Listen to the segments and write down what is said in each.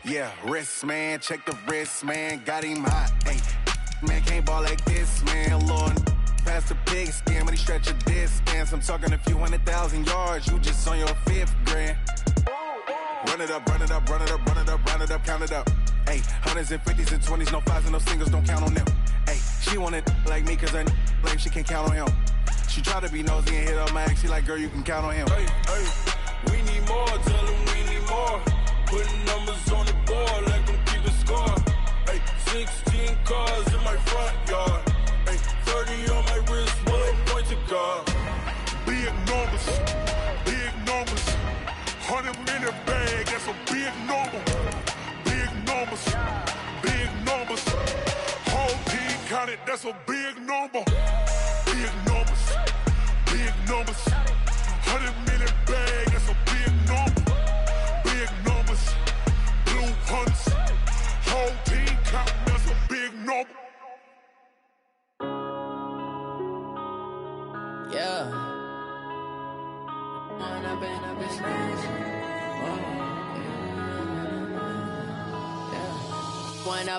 Yeah, wrist, man, check the wrist, man, got him hot. Hey, man, can't ball like this, man, Lord. Past the pig skin, but he stretch a distance. I'm talking a few 100,000 yards, you just on your 5th grand. Run it up, run it up, run it up, run it up, run it up, count it up. Hey, hundreds and 50s and 20s, no 5s and no singles, don't count on them. Hey, she want it like me, cause her lame, she can't count on him. She try to be nosy and hit up my ex, she like, girl, you can count on him. Hey, hey, we need more, tell them we need more. Putting numbers on the board, let them keep a score. Hey, 16 cars in my front yard. Hey, 30 on my wrist, one point to guard. Big numbers, 100-minute bag, that's a big number. Big numbers, whole team counted, that's a big number. Big numbers, 100-minute bag, that's a big number. Big numbers, blue hunts, whole team counting, that's a big number. Yeah. One up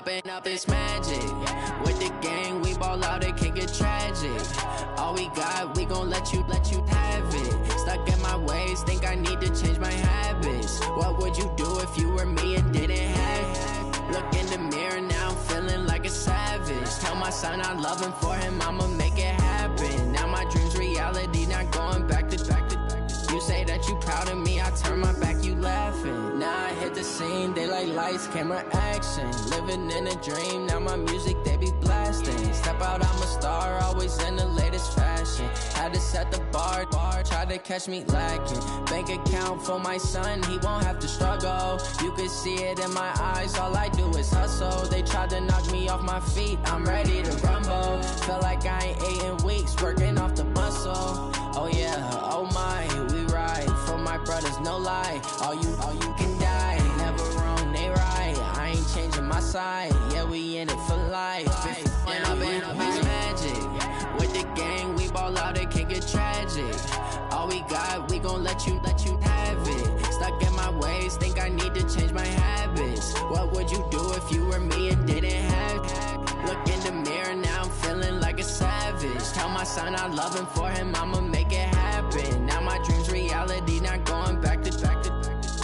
and up is magic. With the gang, we ball out, it can get tragic. All we got, we gon' let you have it. Stuck in my ways, think I need to change my habits. What would you do if you were me and didn't have it? Look in the mirror, now I'm feeling like a savage. Tell my son I love him, for him I'ma make it happen. Now my dream's reality, not going back to. You say that you proud of me, I turn my back, you laughing. Now I hit the scene, they like lights, camera, action. Living in a dream, now my music, they be blasting. Step out, I'm a star, always in the latest fashion. Had to set the bar, try to catch me lacking. Bank account for my son, he won't have to struggle. You can see it in my eyes, all I do is hustle. They tried to knock me off my feet, I'm ready to rumble. Feel like I ain't ate in weeks, working off the muscle. Oh yeah, oh my, we ride for my brothers, no lie. All you can die, never wrong, they right. I ain't changing my side, yeah, we in it for life. And I've been magic. With the gang, we ball out, it can get tragic. All we got, we gon' let you have it. Stuck in my ways, think I need to change my habits. What would you do if you were me and didn't have it? Look in the mirror, now I'm feeling like a savage. Tell my son I love him, for him I'ma make it happen. Now my dream's reality, not going back to.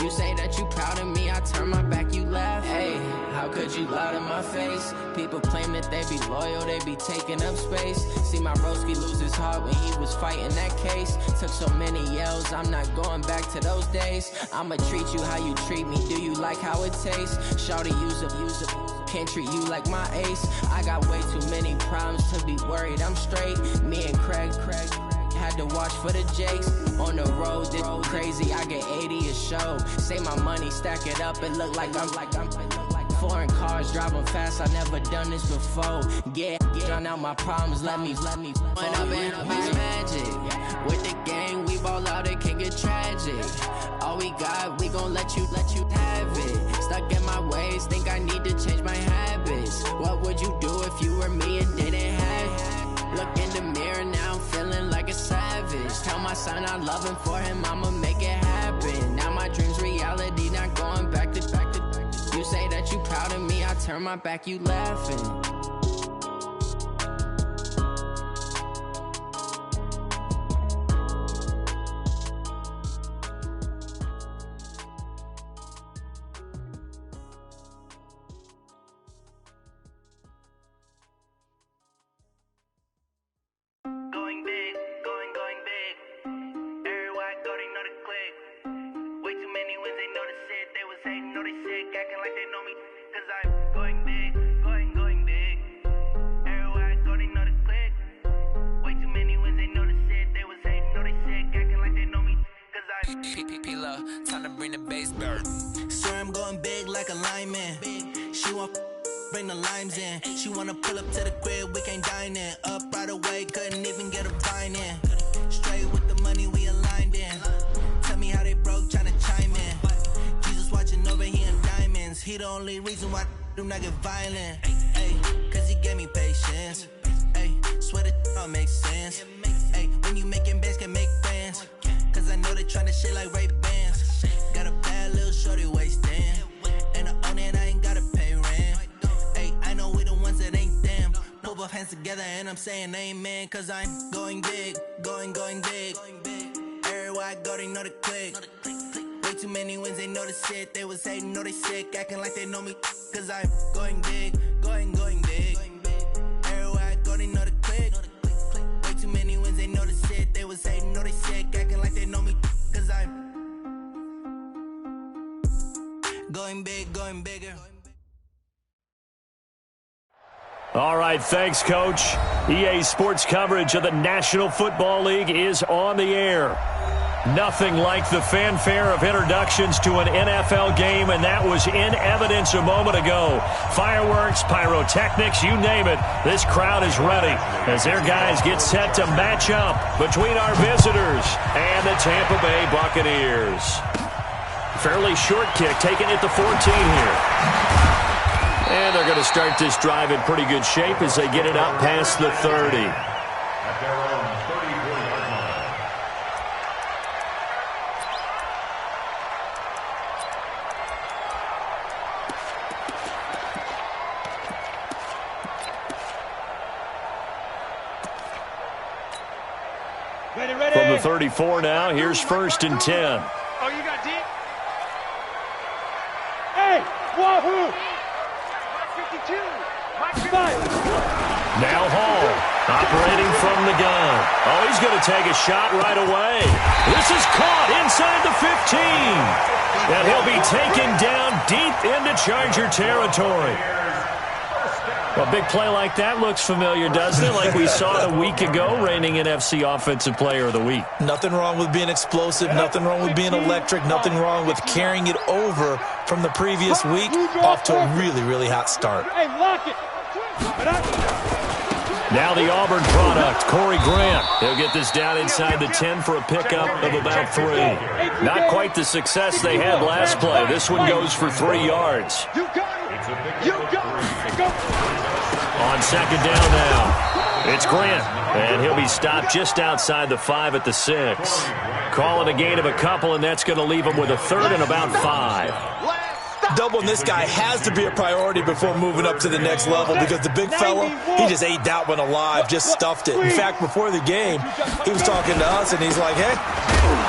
You say that you proud of me, I turn my back, you laugh. Hey, how could you lie to my face? People claim that they be loyal, they be taking up space. See my broski lose his heart when he was fighting that case. Took so many yells, I'm not going back to those days. I'ma treat you how you treat me, do you like how it tastes? Shawty, use up, can't treat you like my ace. I got way too many problems to be worried, I'm straight. Me and Craig had to watch for the Jakes. On the road, this crazy, I get 80 a show. Say my money, stack it up, it look like I'm foreign cars, driving fast, I never done this before. Get drown out my problems, let me When up and up is magic. With the gang, we ball out, it can get tragic. All we got, we gon' let you have it. Stuck in my ways, think I need to change my habits. What would you do if you were me and didn't have it? Look in the mirror, now I'm feeling like a savage. Tell my son I love him, for him I'ma make it happen. Now my dream's reality, not going back to. You say that you proud of me, I turn my back, you laughing. Time to bring the bass back. Swear I'm going big like a lineman. She want bring the limes in. She wanna pull up to the crib, we can't dine in. Up right away, couldn't even get a vine in. Straight with the money we aligned in. Tell me how they broke, tryna chime in. Jesus watching over here in diamonds. He the only reason why I do not get violent. Ay, cause he gave me patience. Ay, swear that all makes sense. Ay, when you making bands, can make friends. Cause I know they tryna shit like Ray-Bans. Got a bad little shorty wasting. And I own it I'm saying amen, cause I'm going big, going big. Everywhere I go, they know the click. Way too many wins, they know the shit. They was hating, know they sick, acting like they know me, cause I'm going big, going big. Everywhere I go, they know the click. Way too many wins, they know the shit. They was hating, know they sick, acting like they know me, cause I'm going big, going bigger. All right, thanks, Coach. EA Sports coverage of the National Football League is on the air. Nothing like the fanfare of introductions to an NFL game, and that was in evidence a moment ago. Fireworks, pyrotechnics, you name it. This crowd is ready as their guys get set to match up between our visitors and the Tampa Bay Buccaneers. Fairly short kick, taken at the 14 here. And they're going to start this drive in pretty good shape as they get it up past the 30. At their own 34-yard line. Ready. From the 34 now, here's 1st and 10. Oh, you got deep? Hey, wahoo! 52. Now Hall, operating from the gun. Oh, he's going to take a shot right away. This is caught inside the 15. And he'll be taken down deep into Charger territory. Well, a big play like that looks familiar, doesn't it? Like we saw a week ago, reigning NFC Offensive Player of the Week. Nothing wrong with being explosive, nothing wrong with being electric, nothing wrong with carrying it over from the previous week off to a really, really hot start. Hey, lock it. Now the Auburn product, Corey Grant. He'll get this down inside the 10 for a pickup of about 3. Not quite the success they had last play. This one goes for 3 yards. You got it. You got it. Go. On 2nd down now, it's Grant, and he'll be stopped just outside the 5 at the 6. Calling a gain of a couple, and that's going to leave him with a 3rd and about 5. Doubling this guy has to be a priority before moving up to the next level because the big fella, he just ate that one alive, just stuffed it. In fact, before the game, he was talking to us, and he's like, hey,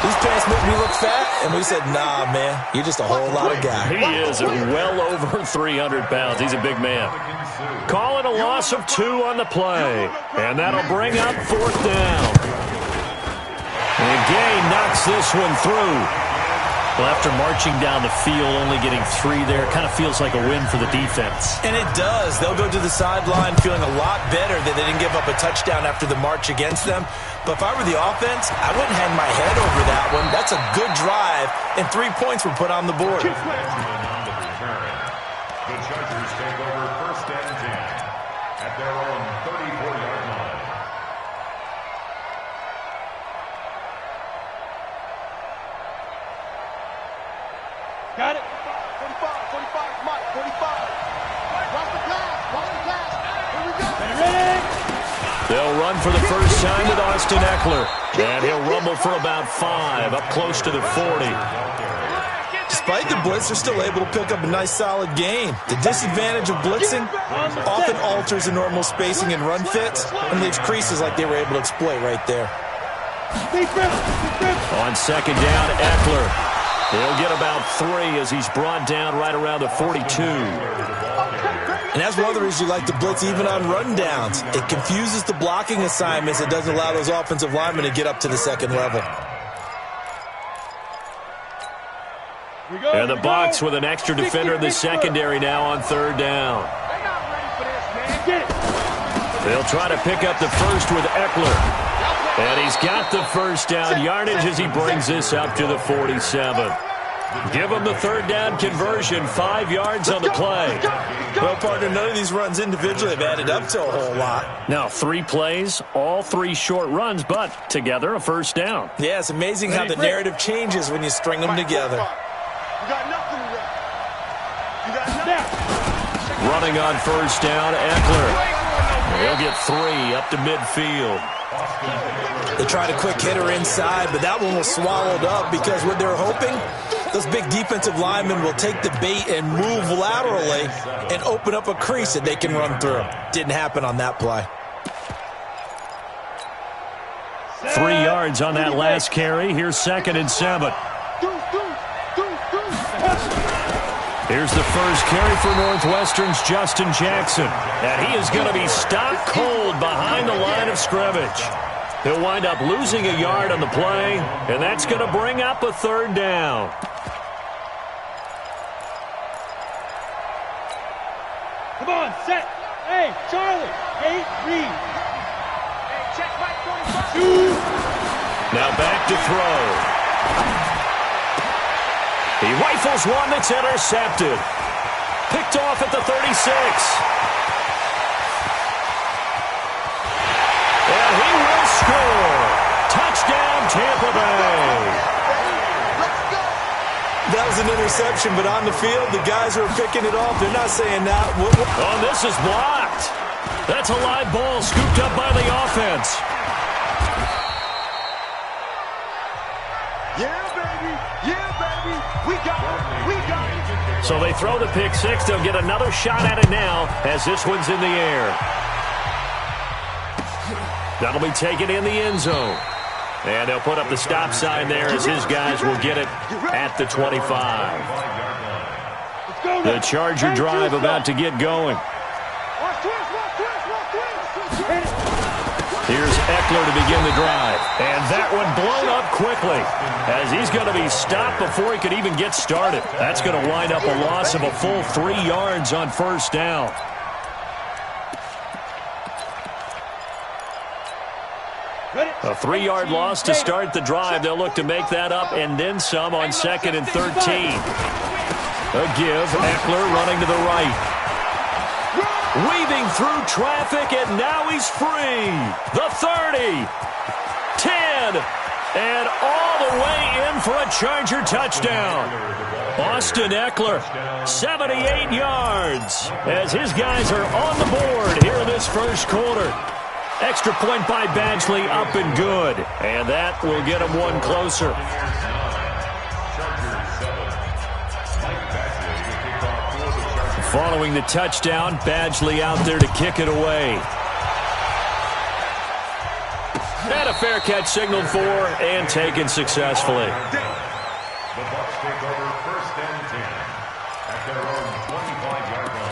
these pants make me look fat. And we said, nah, man, you're just a whole lot of guy. He is well over 300 pounds. He's a big man. Calling a loss of 2 on the play, and that'll bring up 4th down. And Gay knocks this one through. Well, after marching down the field, only getting 3 there, kind of feels like a win for the defense. And it does. They'll go to the sideline feeling a lot better that they didn't give up a touchdown after the march against them. But if I were the offense, I wouldn't hang my head over that one. That's a good drive, and 3 points were put on the board. The Chargers take over 1st and 10 at their own 34-yard line. Got it. 45, Mike, 45. Watch the pass. Here we go. Ready. They'll run for the first time with Austin Eckler. And he'll rumble for about 5, up close to the 40. Despite the blitz, they're still able to pick up a nice, solid gain. The disadvantage of blitzing often alters the normal spacing and run fits and leaves creases like they were able to exploit right there. On 2nd down, Eckler. He'll get about 3 as he's brought down right around the 42. And that's one of the reasons you like to blitz even on rundowns. It confuses the blocking assignments. It doesn't allow those offensive linemen to get up to the 2nd level. And the Bucs with an extra defender in the secondary now on 3rd down. They'll try to pick up the first with Eckler. And he's got the first down yardage as he brings this up to the 47. Give him the 3rd down conversion, 5 yards on the play. Well, partner, none of these runs individually have added up to a whole lot. Now, 3 plays, all 3 short runs, but together a first down. Yeah, it's amazing how the narrative changes when you string them together. You got nothing left. You got nothing. Running on 1st down, Eckler. He'll get 3 up to midfield. They tried a quick hitter inside, but that one was swallowed up because what they're hoping, those big defensive linemen will take the bait and move laterally and open up a crease that they can run through. Didn't happen on that play. 3 yards on that last carry. Here's 2nd and 7. Here's the first carry for Northwestern's Justin Jackson. And he is going to be stopped cold behind the line of scrimmage. He'll wind up losing a yard on the play, and that's going to bring up a 3rd down. Come on, set. Hey, Charlie. Hey, read. Hey, check Mike 25. Now back to throw. He rifles one that's intercepted. Picked off at the 36. And he will score. Touchdown, Tampa Bay. That was an interception, but on the field, the guys who are picking it off, they're not saying that. Oh, this is blocked. That's a live ball scooped up by the offense. Yeah, baby. Yeah, baby. We got it. We got it. So they throw the pick six. They'll get another shot at it now as this one's in the air. That'll be taken in the end zone. And they'll put up the stop sign there as his guys will get it at the 25. The Charger drive about to get going. Here's Eckler to begin the drive. And that one blown up quickly as he's going to be stopped before he could even get started. That's going to wind up a loss of a full 3 yards on 1st down. A 3-yard loss to start the drive. They'll look to make that up and then some on 2nd and 13. A give. Eckler running to the right. Weaving through traffic, and now he's free. The 30. 10. And all the way in for a Charger touchdown. Austin Eckler, 78 yards, as his guys are on the board here in this first quarter. Extra point by Badgley, up and good. And that will get him one closer. Following the touchdown, Badgley out there to kick it away. And a fair catch signaled for and taken successfully. The Bucs take over 1st and 10 at their own 25-yard line.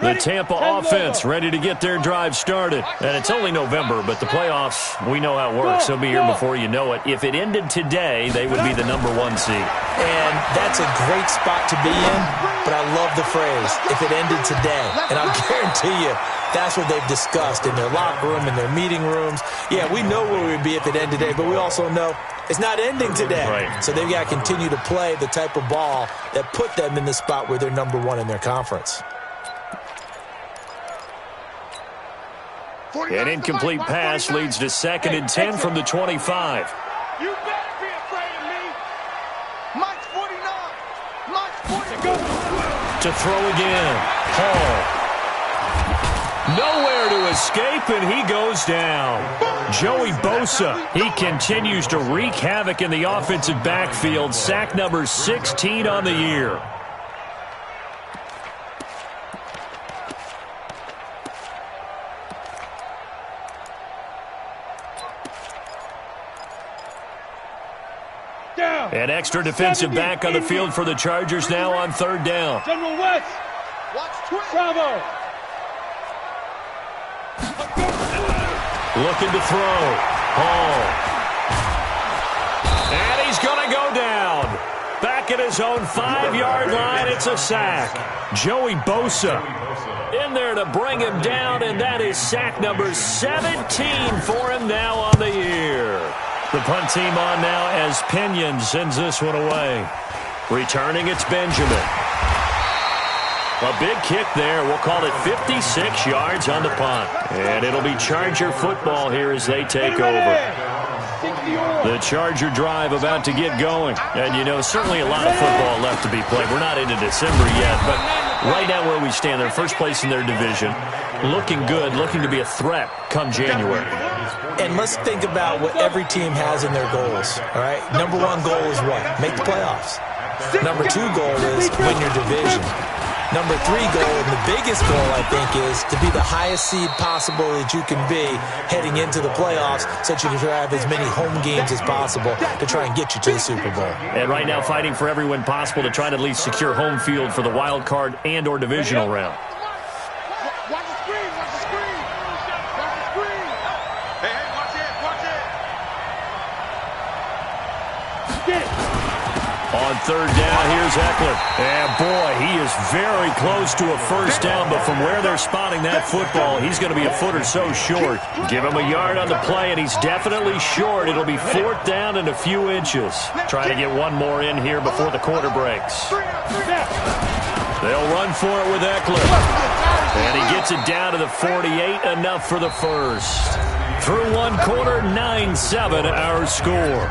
The Tampa offense ready to get their drive started. And it's only November, but the playoffs, we know how it works. They'll be here before you know it. If it ended today, they would be the #1 seed. And that's a great spot to be in, but I love the phrase, if it ended today. And I'll guarantee you, that's what they've discussed in their locker room, in their meeting rooms. Yeah, we know where we'd be if it ended today, but we also know it's not ending today. Right. So they've got to continue to play the type of ball that put them in the spot where they're #1 in their conference. An incomplete pass leads to 2nd and 10 from the 25. You better be afraid of me. Mike's 49. Mike's 49. To throw again. Hall. Nowhere to escape, and he goes down. Joey Bosa, he continues to wreak havoc in the offensive backfield. Sack number 16 on the year. An extra defensive back on the field for the Chargers now on 3rd down. General West. Bravo. Looking to throw. Hall. And he's going to go down. Back at his own 5-yard line, it's a sack. Joey Bosa in there to bring him down, and that is sack number 17 for him now on the year. The punt team on now as Pinion sends this one away. Returning, it's Benjamin. A big kick there. We'll call it 56 yards on the punt. And it'll be Charger football here as they take over. The Charger drive about to get going. And, you know, certainly a lot of football left to be played. We're not into December yet, but right now where we stand, they're first place in their division. Looking good, looking to be a threat come January. And let's think about what every team has in their goals, all right? #1 goal is what? Make the playoffs. #2 goal is win your division. Number 3 goal, and the biggest goal, I think, is to be the highest seed possible that you can be heading into the playoffs so that you can have as many home games as possible to try and get you to the Super Bowl. And right now fighting for every win possible to try to at least secure home field for the wild card and or divisional round. Watch the screen, watch the screen. Watch the screen. Hey, watch it, watch it. Get it. On third down, here's Eckler. And, boy, he is very close to a first down, but from where they're spotting that football, he's going to be a foot or so short. Give him a yard on the play, and he's definitely short. It'll be 4th down and a few inches. Trying to get one more in here before the quarter breaks. They'll run for it with Eckler. And he gets it down to the 48, enough for the first. Through one quarter, 9-7 our score.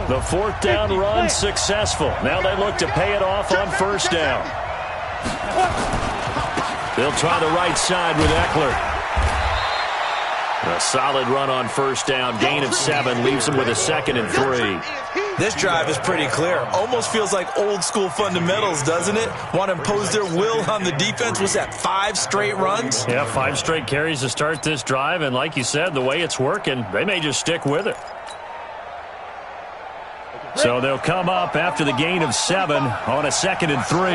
The 4th down run successful. Now they look to pay it off on first down. They'll try the right side with Eckler. A solid run on first down. Gain of 7 leaves them with a 2nd and 3. This drive is pretty clear. Almost feels like old school fundamentals, doesn't it? Want to impose their will on the defense. Was that 5 straight runs? Yeah, 5 straight carries to start this drive. And like you said, the way it's working, they may just stick with it. So they'll come up after the gain of 7 on a 2nd and 3.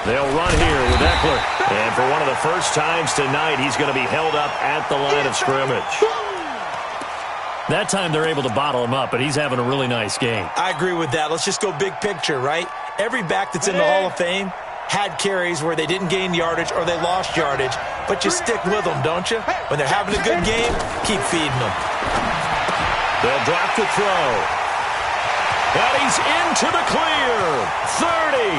They'll run here with Eckler. And for one of the first times tonight, he's going to be held up at the line of scrimmage. That time they're able to bottle him up, but he's having a really nice game. I agree with that. Let's just go big picture, right? Every back that's in the Hall of Fame had carries where they didn't gain yardage or they lost yardage, but you stick with them, don't you? When they're having a good game, keep feeding them. They'll drop the throw. And he's into the clear. 30,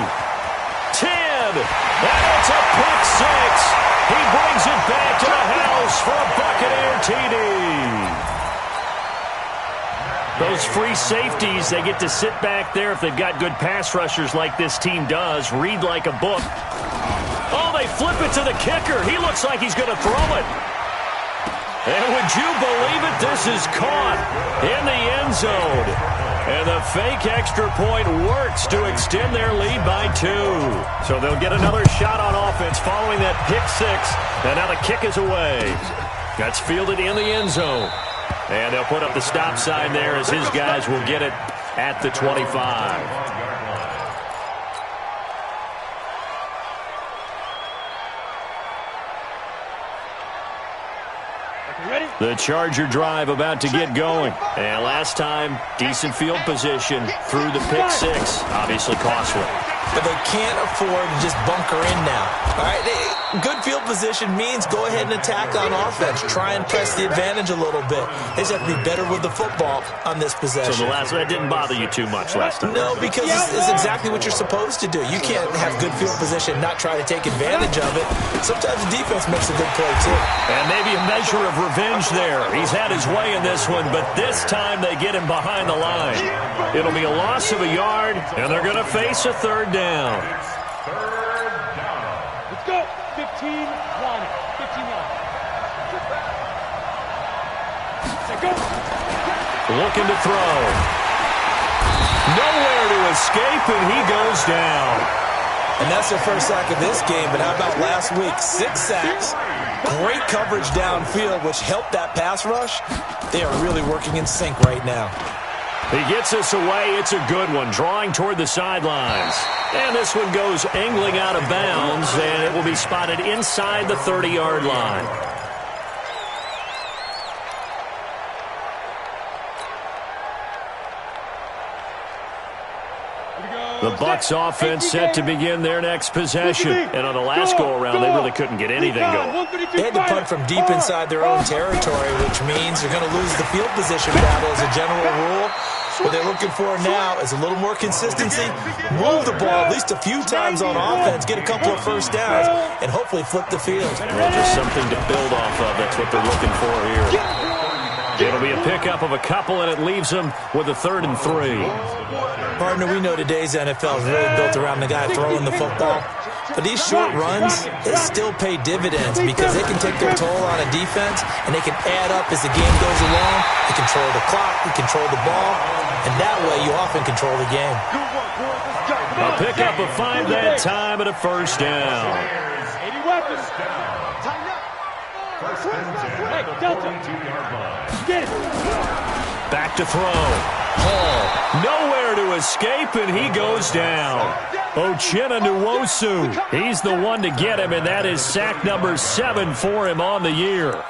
10, and it's a pick 6. He brings it back to the house for a Buccaneer TD. Those free safeties, they get to sit back there if they've got good pass rushers like this team does, read like a book. Oh, they flip it to the kicker. He looks like he's going to throw it. And would you believe it? This is caught in the end zone. And the fake extra point works to extend their lead by 2. So they'll get another shot on offense following that pick 6. And now the kick is away. That's fielded in the end zone. And they'll put up the stop sign there as his guys will get it at the 25. The Charger drive about to get going. And last time, decent field position through the pick 6. Obviously costly. But they can't afford to just bunker in now. All right, good field position means go ahead and attack on offense. Try and press the advantage a little bit. They just have to be better with the football on this possession. So the last one, that didn't bother you too much last time? No, because it's exactly what you're supposed to do. You can't have good field position and not try to take advantage of it. Sometimes the defense makes a good play, too. And maybe a measure of revenge there. He's had his way in this one, but this time they get him behind the line. It'll be a loss of a yard, and they're going to face a 3rd down. Let's go. 15 line. 15 line. Go. Looking to throw. Nowhere to escape, and he goes down. And that's their first sack of this game, but how about last week? 6 sacks. Great coverage downfield, which helped that pass rush. They are really working in sync right now. He gets us away. It's a good one, drawing toward the sidelines. And this one goes angling out of bounds, and it will be spotted inside the 30-yard line. The Bucs offense set to begin their next possession. And on the last go-around, they really couldn't get anything going. They had to punt from deep inside their own territory, which means they're going to lose the field position battle as a general rule. What they're looking for now is a little more consistency, move the ball at least a few times on offense, get a couple of first downs, and hopefully flip the field. Well, just something to build off of. That's what they're looking for here. It'll be a pickup of a couple, and it leaves them with a 3rd and 3. Partner, we know today's NFL is really built around the guy throwing the football. But these short runs, they still pay dividends because they can take their toll on a defense, and they can add up as the game goes along. They control the clock, they control the ball, and that way you often control the game. A pickup of 5 that time and a first down. 80 weapons. Hey, Delta. Get it. Back to throw. Hall nowhere to escape, and he goes down. Uchenna Nwosu, he's the one to get him, and that is sack number 7 for him on the year.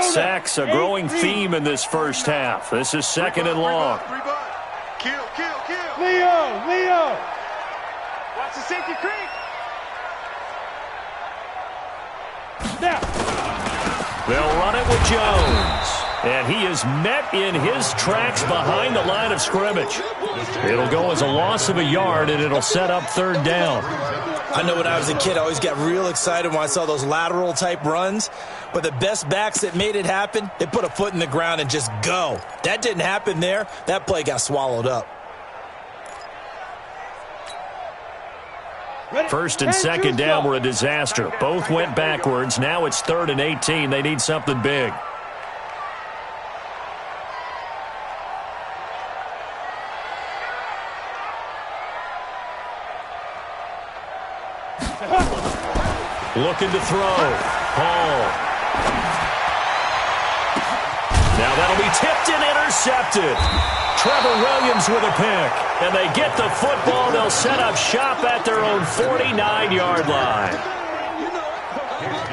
Sacks a growing theme in this first half. This is 2nd and long. Kill. Leo. Watch the safety creek. Now. They'll run it with Jones. And he is met in his tracks behind the line of scrimmage. It'll go as a loss of a yard, and it'll set up 3rd down. I know when I was a kid, I always got real excited when I saw those lateral-type runs. But the best backs that made it happen, they put a foot in the ground and just go. That didn't happen there. That play got swallowed up. 1st and 2nd down were a disaster. Both went backwards. Now it's 3rd and 18. They need something big. Looking to throw. Hall. Now that'll be tipped and intercepted. Trevor Williams with a pick. And they get the football. They'll set up shop at their own 49-yard line.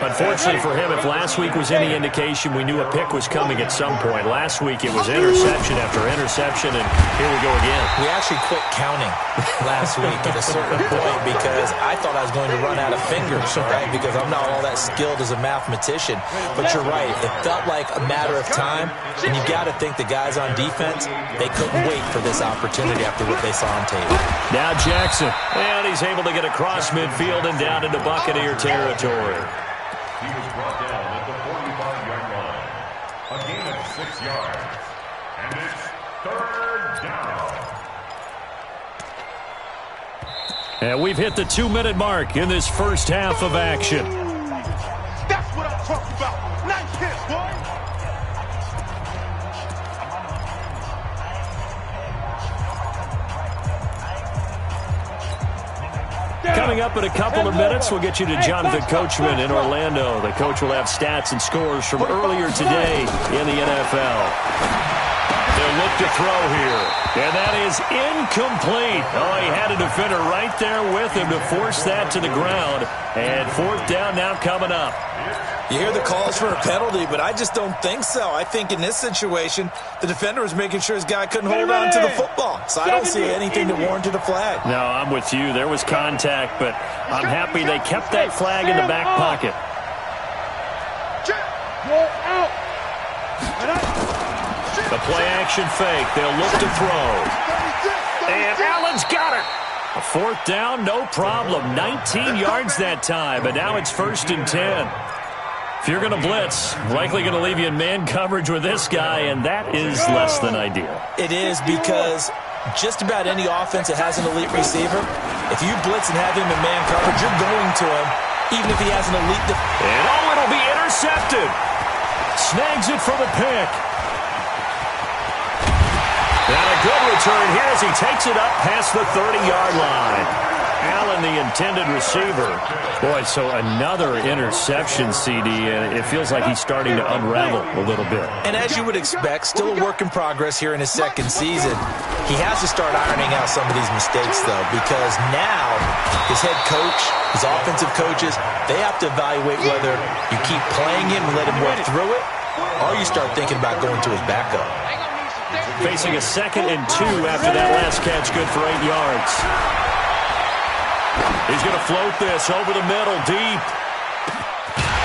Unfortunately for him, if last week was any indication, we knew a pick was coming at some point. Last week it was interception after interception, and here we go again. We actually quit counting last week at a certain point because I thought I was going to run out of fingers, all right, because I'm not all that skilled as a mathematician. But you're right. It felt like a matter of time, and you got to think the guys on defense, they couldn't wait for this opportunity after what they saw on tape. Now Jackson, and he's able to get across midfield and down into Buccaneer territory. He was brought down at the 45-yard line. A gain of 6 yards. And it's 3rd down. And we've hit the 2-minute mark in this first half of action. That's what I'm talking about. Nice hit, boy. Coming up in a couple of minutes, we'll get you to Jonathan Coachman in Orlando. The coach will have stats and scores from earlier today in the NFL. They'll look to throw here, and that is incomplete. Oh, he had a defender right there with him to force that to the ground. And 4th down now coming up. You hear the calls for a penalty, but I just don't think so. I think in this situation, the defender was making sure his guy couldn't hold on to the football. So I don't see anything that warranted a flag. No, I'm with you. There was contact, but I'm happy they kept that flag in the back pocket. The play-action fake. They'll look to throw. And Allen's got it. A 4th down, no problem. 19 yards that time, but now it's 1st and 10. If you're going to blitz, likely going to leave you in man coverage with this guy, and that is less than ideal. It is because just about any offense that has an elite receiver, if you blitz and have him in man coverage, you're going to him, even if he has an elite defender. And oh, it'll be intercepted. Snags it for the pick. And a good return here as he takes it up past the 30-yard line. Allen, the intended receiver. Boy, so another interception, CD, and it feels like he's starting to unravel a little bit. And as you would expect, still a work in progress here in his 2nd season. He has to start ironing out some of these mistakes, though, because now his head coach, his offensive coaches, they have to evaluate whether you keep playing him and let him work through it, or you start thinking about going to his backup. Facing a 2nd and 2 after that last catch, good for 8 yards. He's going to float this over the middle, deep.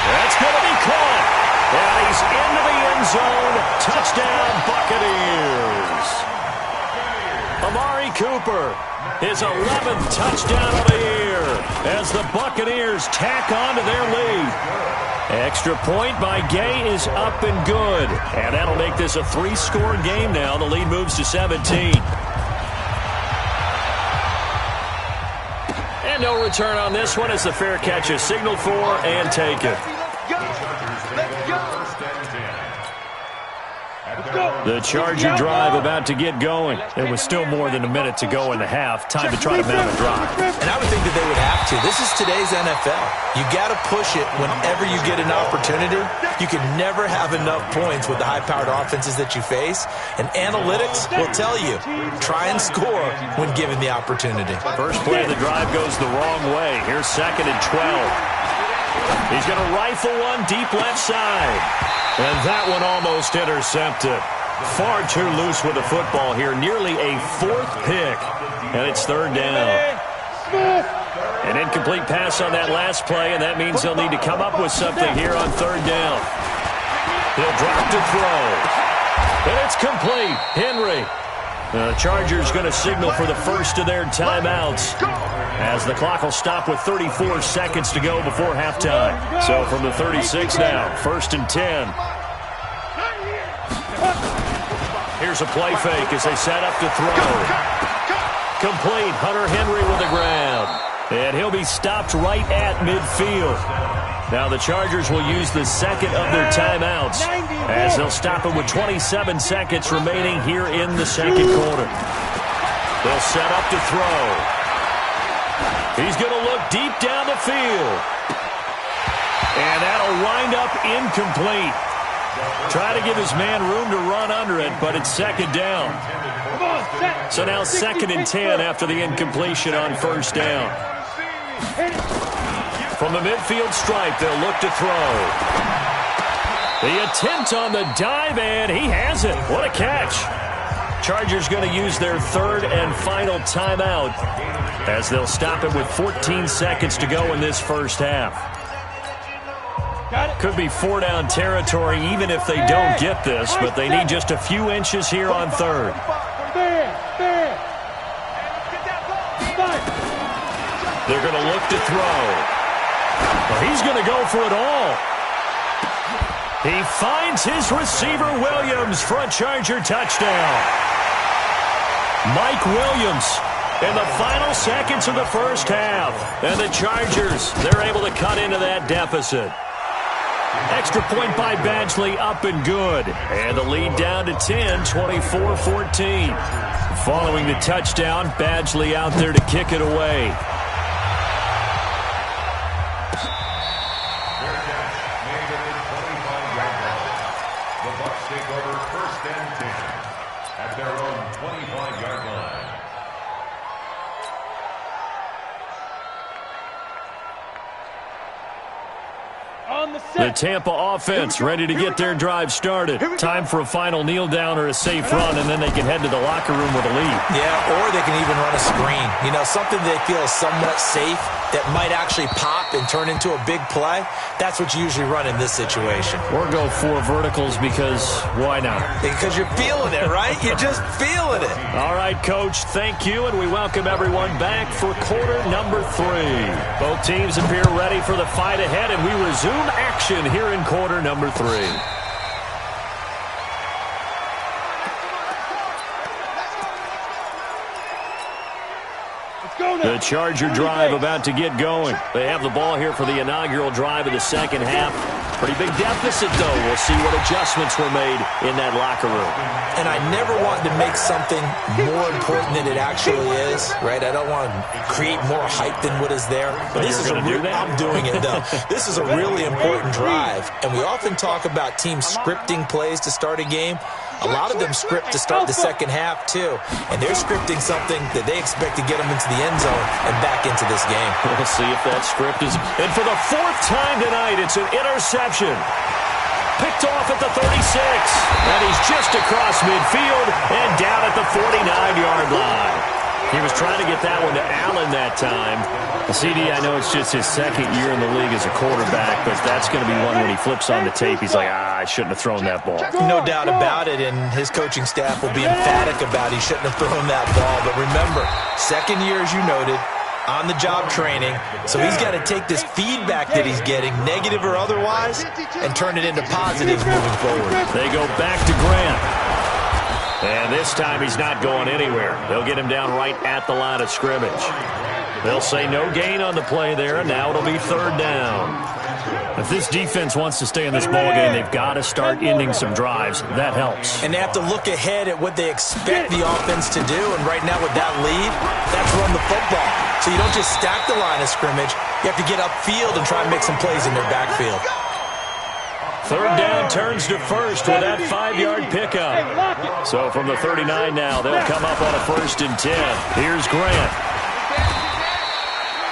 That's going to be caught. And he's into the end zone. Touchdown, Buccaneers. Amari Cooper, his 11th touchdown of the year as the Buccaneers tack on to their lead. Extra point by Gay is up and good. And that'll make this a 3-score game now. The lead moves to 17. And no return on this one as the fair catch is signaled for and taken. The Charger drive about to get going. It was still more than a minute to go in the half. Time to try to mount a drive. And I would think that they would have to. This is today's NFL. You got to push it whenever you get an opportunity. You can never have enough points with the high-powered offenses that you face. And analytics will tell you, try and score when given the opportunity. First play of the drive goes the wrong way. Here's 2nd and 12. He's going to rifle one deep left side. And that one almost intercepted. Far too loose with the football here. Nearly a 4th pick. And it's 3rd down. An incomplete pass on that last play, and that means they'll need to come up with something here on 3rd down. He'll drop to throw. And it's complete. Henry. The Chargers going to signal for the first of their timeouts as the clock will stop with 34 seconds to go before halftime. So from the 36 now, 1st and 10. Here's a play fake as they set up to throw. Complete. Hunter Henry with the ground. And he'll be stopped right at midfield. Now the Chargers will use the second of their timeouts as they'll stop it with 27 seconds remaining here in the second quarter. They'll set up to throw. He's going to look deep down the field. And that'll wind up incomplete. Try to give his man room to run under it, but it's 2nd down. So now 2nd and 10 after the incompletion on 1st down. From the midfield stripe, they'll look to throw. The attempt on the dive, and he has it. What a catch. Chargers going to use their 3rd and final timeout as they'll stop it with 14 seconds to go in this first half. Could be 4-down territory even if they don't get this, but they need just a few inches here on 3rd. They're going to look to throw. Well, he's going to go for it all. He finds his receiver, Williams, for a Charger touchdown. Mike Williams in the final seconds of the first half. And the Chargers, they're able to cut into that deficit. Extra point by Badgley, up and good. And the lead down to 10, 24-14. Following the touchdown, Badgley out there to kick it away. The Tampa offense ready to get their drive started. Time for a final kneel down or a safe run, and then they can head to the locker room with a lead. Yeah, or they can even run a screen. You know, something they feel is somewhat safe that might actually pop and turn into a big play. That's what you usually run in this situation. Or go 4 verticals because why not? Because you're feeling it, right? You're just feeling it. All right, Coach, thank you, and we welcome everyone back for quarter number 3. Both teams appear ready for the fight ahead, and we resume action here in quarter number 3. The Charger drive about to get going. They have the ball here for the inaugural drive of the second half. Pretty big deficit, though. We'll see what adjustments were made in that locker room. And I never want to make something more important than it actually is, right? I don't want to create more hype than what is there. But this is I'm doing it, though. This is a really important drive. And we often talk about teams scripting plays to start a game. A lot of them script to start the second half, too. And they're scripting something that they expect to get them into the end zone and back into this game. We'll see if that script is... And for the 4th time tonight, it's an interception. Picked off at the 36. And he's just across midfield and down at the 49-yard line. He was trying to get that one to Allen that time. CD, I know it's just his 2nd year in the league as a quarterback, but that's going to be one when he flips on the tape. He's like, I shouldn't have thrown that ball. No doubt about it, and his coaching staff will be emphatic about he shouldn't have thrown that ball. But remember, 2nd year, as you noted, on-the-job training. So he's got to take this feedback that he's getting, negative or otherwise, and turn it into positives moving forward. They go back to Grant. And this time he's not going anywhere. They'll get him down right at the line of scrimmage. They'll say no gain on the play there, and now it'll be third down. If this defense wants to stay in this ballgame, they've got to start ending some drives. That helps. And they have to look ahead at what they expect the offense to do. And right now with that lead, that's run the football. So you don't just stack the line of scrimmage. You have to get upfield and try and make some plays in their backfield. Third down turns to first with that 5-yard pickup. So from the 39 now, they'll come up on a 1st and 10. Here's Grant.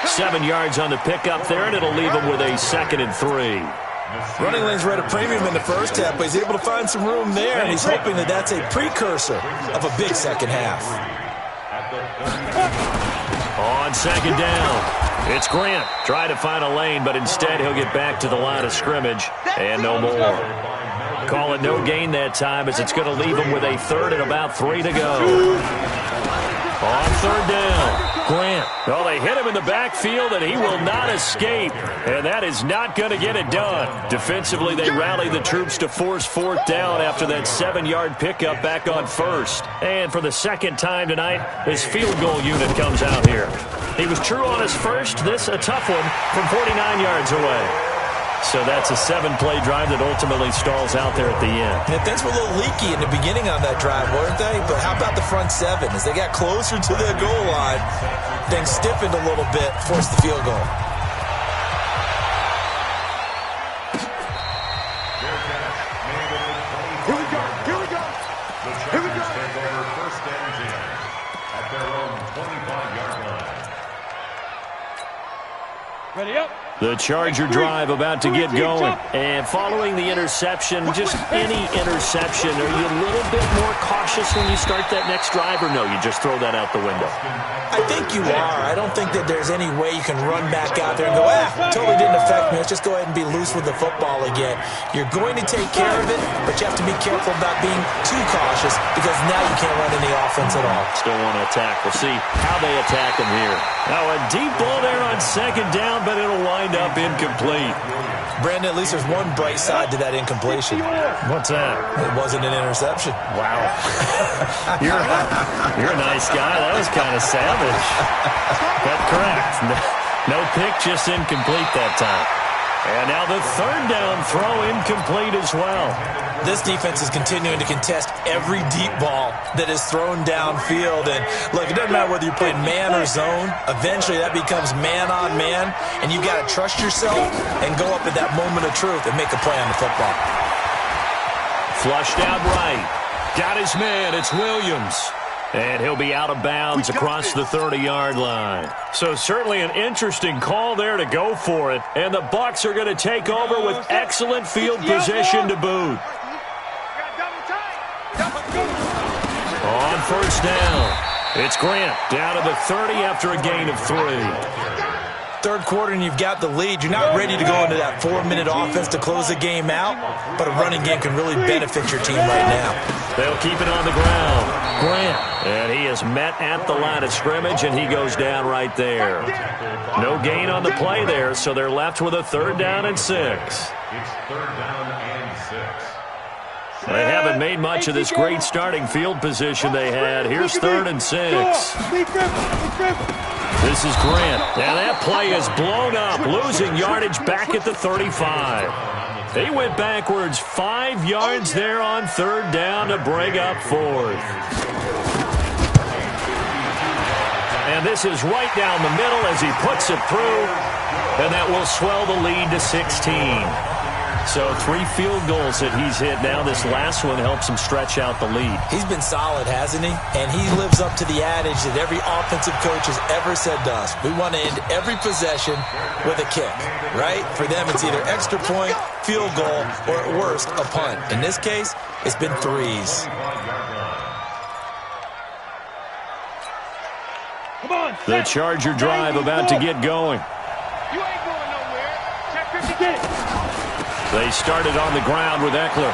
7 yards on the pickup there, and it'll leave him with a 2nd and 3. Running lanes were at a premium in the first half, but he's able to find some room there, and he's hoping that that's a precursor of a big second half. On 2nd down. It's Grant trying to find a lane, but instead he'll get back to the line of scrimmage and no more. Call it no gain that time as it's going to leave him with a 3rd and about 3 to go. On 3rd down, Grant. Well, they hit him in the backfield, and he will not escape. And that is not going to get it done. Defensively, they rally the troops to force 4th down after that 7-yard pickup back on 1st. And for the 2nd time tonight, his field goal unit comes out here. He was true on his first. This a tough one from 49 yards away. So that's a 7-play drive that ultimately stalls out there at the end. And things were a little leaky in the beginning on that drive, weren't they? But how about the front 7? As they got closer to the goal line, things stiffened a little bit, forced the field goal. Here we go. Here we go. Here we go. Take over 1st and 10 at their own 25-yard line. Ready up. The Charger drive about to get going. And following the interception, just any interception, are you a little bit more cautious when you start that next drive, or no, you just throw that out the window? I think you are. I don't think that there's any way you can run back out there and go, totally didn't affect me. Let's just go ahead and be loose with the football again. You're going to take care of it, but you have to be careful about being too cautious because now you can't run any offense at all. Still want to attack. We'll see how they attack him here. Now a deep ball there on 2nd down, but it'll wind up incomplete. Brandon, at least there's one bright side to that incompletion. What's that? It wasn't an interception. Wow. You're a nice guy. That was kind of savage. But correct. No pick, just incomplete that time. And now the 3rd down throw incomplete as well. This defense is continuing to contest every deep ball that is thrown downfield. And look, it doesn't matter whether you're playing man or zone. Eventually that becomes man on man. And you've got to trust yourself and go up at that moment of truth and make a play on the football. Flushed out right. Got his man. It's Williams. And he'll be out of bounds across the 30-yard line. So certainly an interesting call there to go for it. And the Bucs are going to take over with excellent field position to boot. On 1st down, it's Grant down to the 30 after a gain of 3. 3rd quarter and you've got the lead. You're not ready to go into that 4-minute offense to close the game out, but a running game can really benefit your team right now. They'll keep it on the ground. Grant, and he is met at the line of scrimmage, and he goes down right there. No gain on the play there, so they're left with a 3rd down and 6. It's 3rd down and 6. They haven't made much of this great starting field position they had. Here's 3rd and 6. This is Grant. And that play is blown up, losing yardage back at the 35. He went backwards 5 yards there on 3rd down to bring up 4th. And this is right down the middle as he puts it through. And that will swell the lead to 16. So 3 field goals that he's hit now. This last one helps him stretch out the lead. He's been solid, hasn't he? And he lives up to the adage that every offensive coach has ever said to us. We want to end every possession with a kick, right? For them, it's either extra point, field goal, or at worst, a punt. In this case, it's been 3s. The Charger drive about to get going. You ain't going nowhere. Check 50, get it. They started on the ground with Eckler.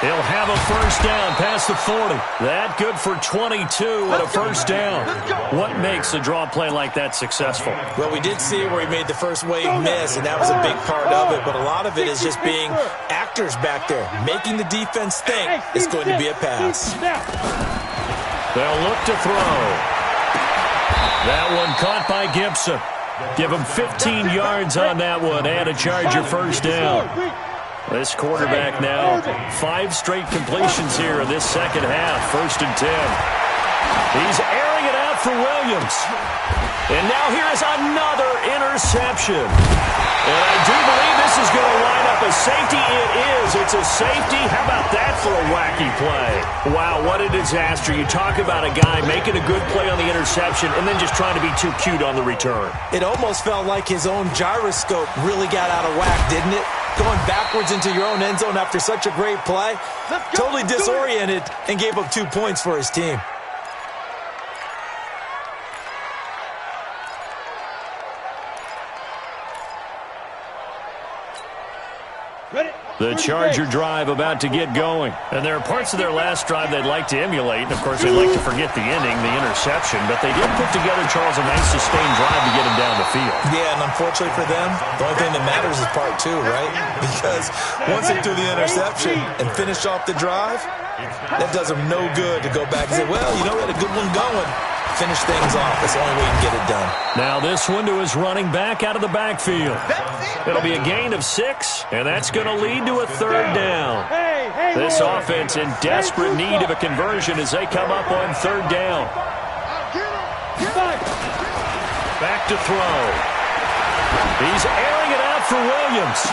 He'll have a 1st down past the 40. That good for 22 and a 1st down. What makes a draw play like that successful? Well, we did see where he made the first wave miss, and that was a big part of it. But a lot of it is just being actors back there, making the defense think it's going to be a pass. They'll look to throw. That one caught by Gibson. Give him 15 yards on that one and a Charger first down. This quarterback now, 5 straight completions here in this second half, 1st and 10. He's airing it out for Williams. And now here is another interception. And I do believe this is going to line up a safety. It is. It's a safety. How about that for a wacky play? Wow, what a disaster. You talk about a guy making a good play on the interception and then just trying to be too cute on the return. It almost felt like his own gyroscope really got out of whack, didn't it? Going backwards into your own end zone after such a great play. Totally disoriented and gave up 2 points for his team. The Charger drive about to get going. And there are parts of their last drive they'd like to emulate. And, of course, they'd like to forget the ending, the interception. But they did put together, Charles, a nice sustained drive to get him down the field. Yeah, and unfortunately for them, the only thing that matters is part 2, right? Because once they do the interception and finish off the drive, that does them no good to go back and say, well, you know, we had a good one going. Finish things off. That's the only way you can get it done. Now this one to his running back out of the backfield. It'll be a gain of 6, and that's going to lead to a 3rd down. This offense in desperate need of a conversion as they come up on 3rd down. Back to throw. He's airing it out for Williams.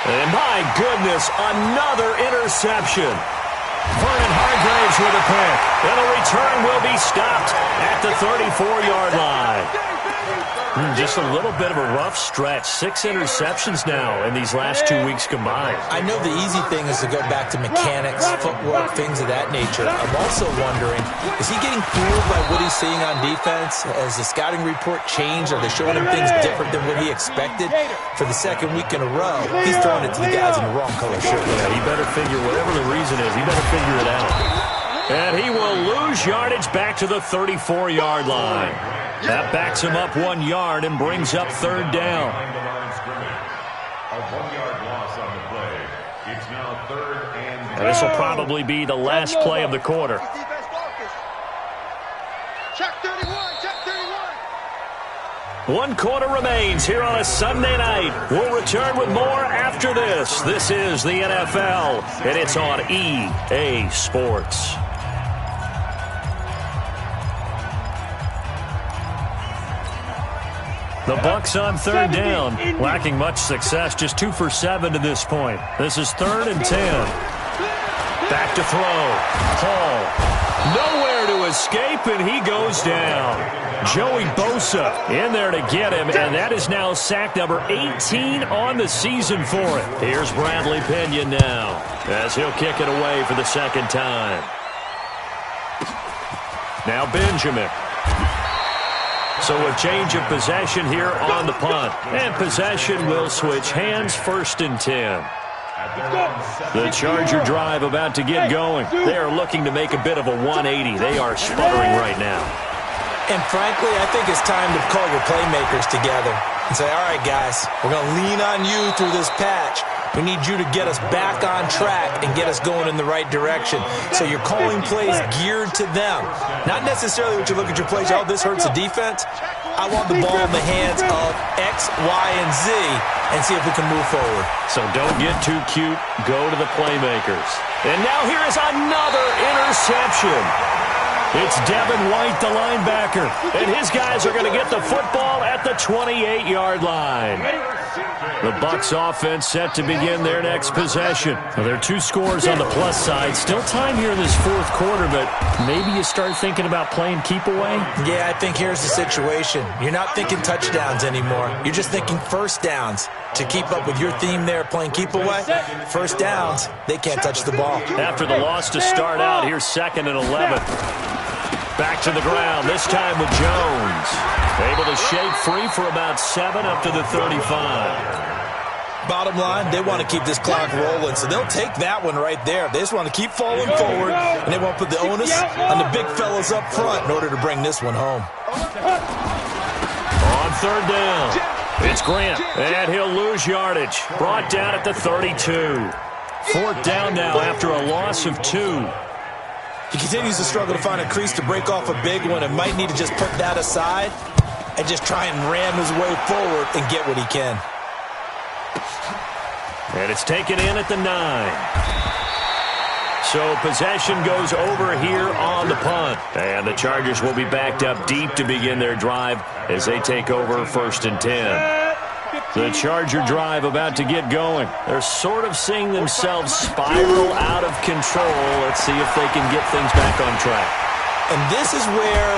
And my goodness, another interception. Vernon Hargraves with a pick. And a return will be stopped at the 34-yard line. Just a little bit of a rough stretch. 6 interceptions now in these last 2 weeks combined. I know the easy thing is to go back to mechanics, footwork, things of that nature. I'm also wondering, is he getting fooled by what he's seeing on defense? Has the scouting report changed? Are they showing him things different than what he expected? For the 2nd week in a row, he's throwing it to the guys in the wrong color shirt. Yeah, he better figure, whatever the reason is, he better figure it out. And he will lose yardage back to the 34-yard line. That backs him up 1 yard and brings up 3rd down. And this will probably be the last play of the quarter. Check 31, check 31. 1 quarter remains here on a Sunday night. We'll return with more after this. This is the NFL, and it's on EA Sports. The Bucs on 3rd down, lacking much success, just 2 for 7 to this point. This is 3rd and 10. Back to throw. Hall. Nowhere to escape, and he goes down. Joey Bosa in there to get him, and that is now sack number 18 on the season for it. Here's Bradley Pinion now, as he'll kick it away for the 2nd time. Now Benjamin. So a change of possession here on the punt. And possession will switch hands, 1st and 10. The Charger drive about to get going. They are looking to make a bit of a 180. They are sputtering right now. And frankly, I think it's time to call your playmakers together and say, all right, guys, we're going to lean on you through this patch. We need you to get us back on track and get us going in the right direction. So you're calling plays geared to them. Not necessarily what you look at your plays, oh, this hurts the defense. I want the ball in the hands of X, Y, and Z and see if we can move forward. So don't get too cute. Go to the playmakers. And now here is another interception. It's Devin White, the linebacker. And his guys are going to get the football at the 28-yard line. The Bucs offense set to begin their next possession. Now, there are 2 scores on the plus side. Still time here in this 4th quarter, but maybe you start thinking about playing keep away? Yeah, I think here's the situation. You're not thinking touchdowns anymore. You're just thinking 1st downs. To keep up with your theme there, playing keep away, 1st downs, they can't touch the ball. After the loss to start out, here's 2nd and 11. Back to the ground, this time with Jones. Able to shake free for about 7 up to the 35. Bottom line, they want to keep this clock rolling, so they'll take that one right there. They just want to keep falling forward, and they want to put the onus on the big fellas up front in order to bring this one home. On 3rd down, it's Grant, and he'll lose yardage. Brought down at the 32. 4th down now after a loss of 2. He continues to struggle to find a crease to break off a big one and might need to just put that aside and just try and ram his way forward and get what he can. And it's taken in at the 9. So possession goes over here on the punt. And the Chargers will be backed up deep to begin their drive as they take over 1st and 10. The Charger drive about to get going. They're sort of seeing themselves spiral out of control. Let's see if they can get things back on track. And this is where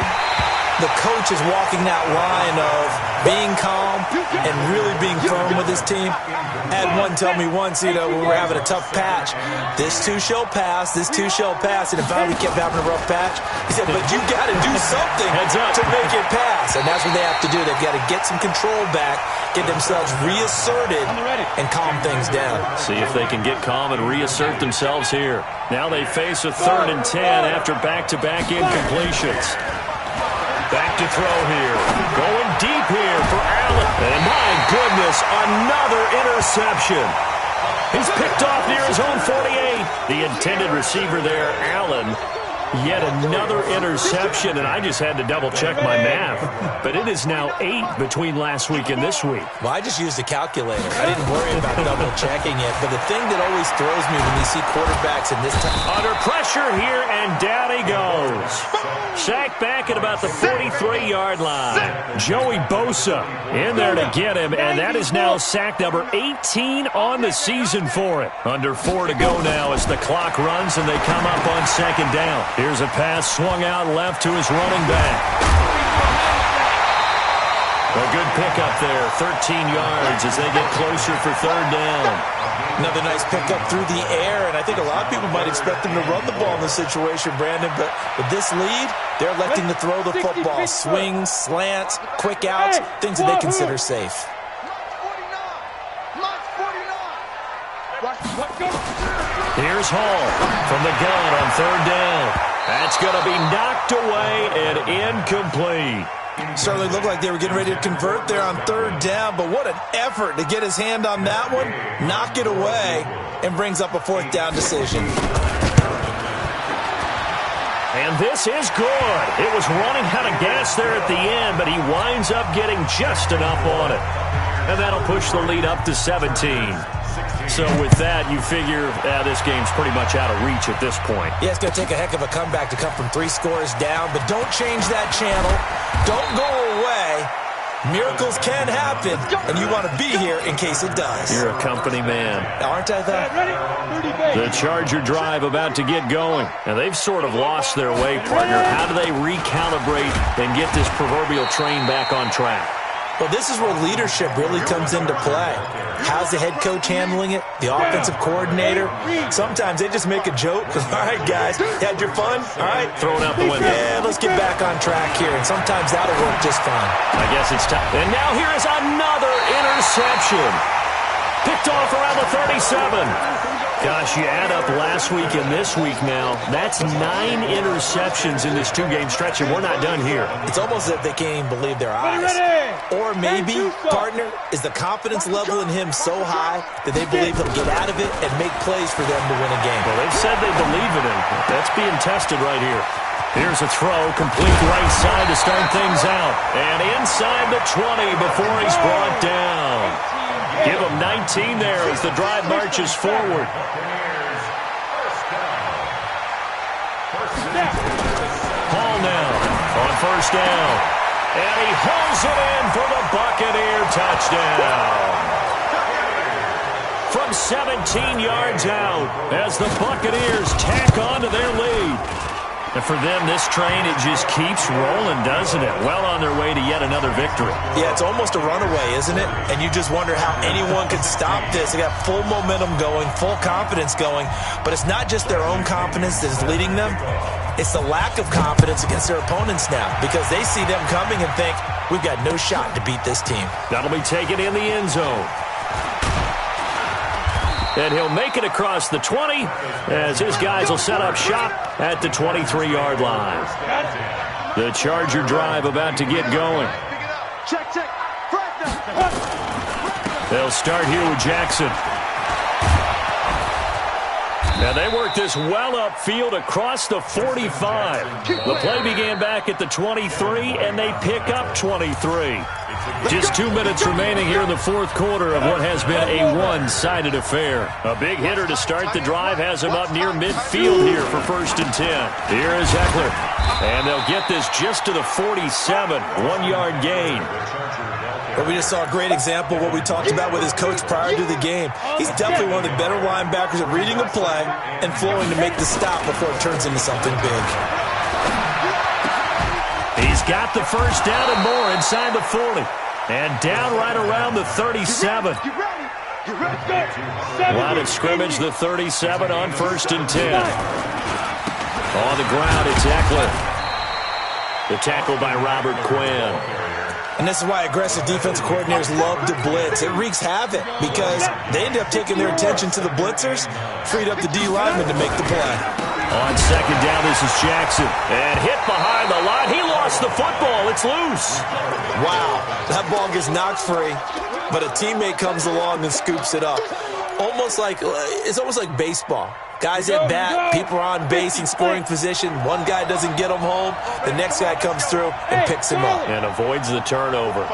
the coach is walking that line of being calm and really being firm with his team. I had one tell me once, when we were having a tough patch, this too shall pass, this too shall pass, and it finally kept having a rough patch. He said, but you got to do something to make it pass, and that's what they have to do. They've got to get some control back, get themselves reasserted, and calm things down. See if they can get calm and reassert themselves here. Now they face a 3rd and 10 after back-to-back incompletions. Back to throw here. Going deep here for Allen. And my goodness, another interception. He's picked off near his own 48. The intended receiver there, Allen. Yet another interception, and I just had to double-check my math. But it is now 8 between last week and this week. Well, I just used a calculator. I didn't worry about double-checking it. But the thing that always throws me when you see quarterbacks in this time. Under pressure here, and down he goes. Sacked back at about the 43-yard line. Joey Bosa in there to get him, and that is now sack number 18 on the season for it. Under 4 to go now as the clock runs, and they come up on 2nd down. Here's a pass swung out left to his running back. A good pickup there, 13 yards as they get closer for 3rd down. Another nice pickup through the air, and I think a lot of people might expect them to run the ball in this situation, Brandon, but with this lead, they're electing to throw the football. Swings, slants, quick outs, things that they consider safe. Here's Hall from the gun on 3rd down. That's going to be knocked away and incomplete. Certainly looked like they were getting ready to convert there on 3rd down, but what an effort to get his hand on that one, knock it away, and brings up a 4th down decision. And this is good. It was running out of gas there at the end, but he winds up getting just enough on it. And that'll push the lead up to 17. So with that, you figure this game's pretty much out of reach at this point. Yeah, it's going to take a heck of a comeback to come from 3 scores down, but don't change that channel. Don't go away. Miracles can happen, and you want to be here in case it does. You're a company man. Aren't I, though? The Charger drive about to get going, and they've sort of lost their way, partner. How do they recalibrate and get this proverbial train back on track? Well, this is where leadership really comes into play. How's the head coach handling it? The offensive coordinator? Sometimes they just make a joke. All right, guys, had your fun? All right. Throw it out the window. Yeah, let's get back on track here. And sometimes that'll work just fine. I guess it's time. And now here is another interception. Picked off around the 37. Gosh, you add up last week and this week now, that's 9 interceptions in this 2-game stretch, and we're not done here. It's almost as if they can't even believe their eyes. Or maybe, partner, is the confidence level in him so high that they believe he'll get out of it and make plays for them to win a game. Well, they've said they believe in him. That's being tested right here. Here's a throw, complete right side to start things out. And inside the 20 before he's brought down. Give him 19 there as the drive marches forward. Hall now on 1st down. And he hauls it in for the Buccaneer touchdown. From 17 yards out as the Buccaneers tack on to their lead. And for them, this train, it just keeps rolling, doesn't it? Well on their way to yet another victory. Yeah, it's almost a runaway, isn't it? And you just wonder how anyone could stop this. They got full momentum going, full confidence going. But it's not just their own confidence that is leading them. It's the lack of confidence against their opponents now because they see them coming and think, we've got no shot to beat this team. That'll be taken in the end zone. And he'll make it across the 20 as his guys will set up shop at the 23-yard line. The Charger drive about to get going. They'll start here with Jackson. And they work this well upfield across the 45. The play began back at the 23, and they pick up 23. Just 2 minutes remaining here in the fourth quarter of what has been a one-sided affair. A big hitter to start the drive has him up near midfield here for 1st and 10. Here is Eckler. And they'll get this just to the 47. 1-yard gain. But we just saw a great example of what we talked about with his coach prior to the game. He's definitely one of the better linebackers at reading a play and flowing to make the stop before it turns into something big. He's got the first down and more inside the 40. And down right around the 37. Line of scrimmage, the 37 on 1st and 10. On the ground, it's Eckler. The tackle by Robert Quinn. And this is why aggressive defensive coordinators love to blitz. It wreaks havoc because they end up taking their attention to the blitzers, freed up the D lineman to make the play. On 2nd down, this is Jackson. And hit behind the line. He lost the football. It's loose. Wow. That ball gets knocked free, but a teammate comes along and scoops it up. It's almost like baseball. Guys at bat, people are on base in scoring position. One guy doesn't get him home. The next guy comes through and picks him up. And avoids the turnover.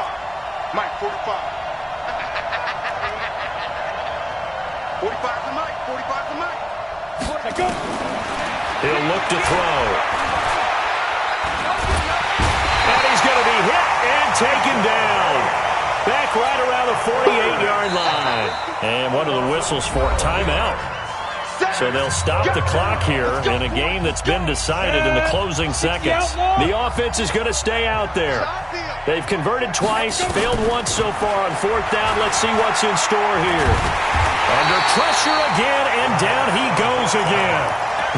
Mike, 45. 45 to Mike. 45 to Mike. He'll look to throw. And he's going to be hit and taken down. Back right around the 48-yard line. And one of the whistles for timeout. So they'll stop the clock here in a game that's been decided in the closing seconds. The offense is going to stay out there. They've converted twice, failed once so far on 4th down. Let's see what's in store here. Under pressure again, and down he goes again.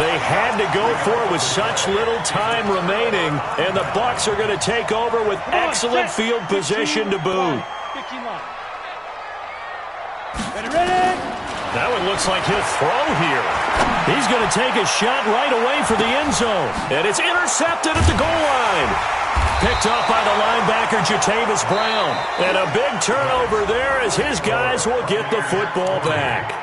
They had to go for it with such little time remaining, and the Bucs are going to take over with excellent field position to boot. That one looks like he'll throw here. He's going to take a shot right away for the end zone. And it's intercepted at the goal line. Picked up by the linebacker, Jatavis Brown. And a big turnover there as his guys will get the football back.